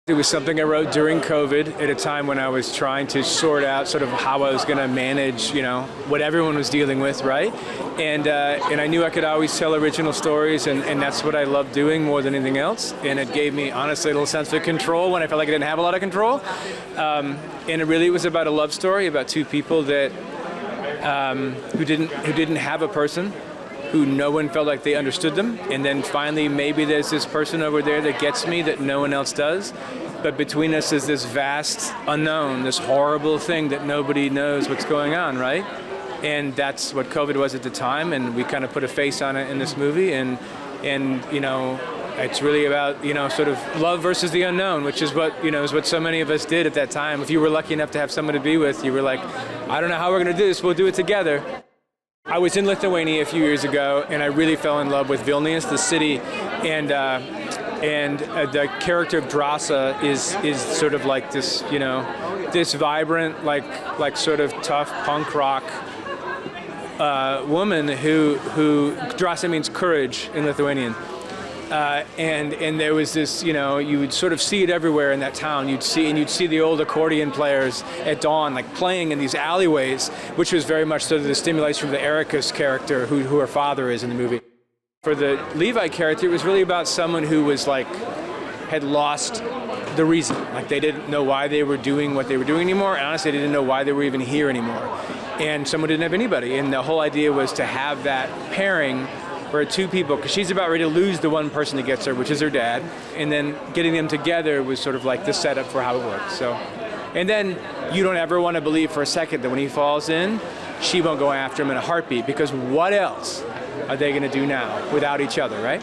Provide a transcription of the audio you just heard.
It was something I wrote during COVID at a time when I was trying to sort out sort of how I was going to manage, what everyone was dealing with, right? And I knew I could always tell original stories, and that's what I love doing more than anything else. And it gave me, honestly, a little sense of control when I felt like I didn't have a lot of control. And it really was about a love story about two people that who didn't have a person, who no one felt like they understood them, and then finally maybe there's this person over there that gets me that no one else does, but between us is this vast unknown, this horrible thing that nobody knows what's going on, right? And that's what COVID was at the time, and we kind of put a face on it in this movie, and it's really about, sort of love versus the unknown, which is what, is what so many of us did at that time. If you were lucky enough to have someone to be with, you were like, I don't know how we're going to do this, we'll do it together. I was in Lithuania a few years ago, and I really fell in love with Vilnius, the city, and the character of Drasa is sort of like this, this vibrant, like sort of tough punk rock woman who Drasa means courage in Lithuanian. And there was this, you would sort of see it everywhere in that town. You'd see the old accordion players at dawn, like playing in these alleyways, which was very much sort of the stimulation from the Ericus character, who her father is in the movie. For the Levi character, it was really about someone who was had lost the reason. Like they didn't know why they were doing what they were doing anymore, and honestly, they didn't know why they were even here anymore. And someone didn't have anybody, and the whole idea was to have that pairing where two people, because she's about ready to lose the one person that gets her, which is her dad, and then getting them together was sort of like the setup for how it works. So, and then you don't ever want to believe for a second that when he falls in, she won't go after him in a heartbeat, because what else are they going to do now without each other, right?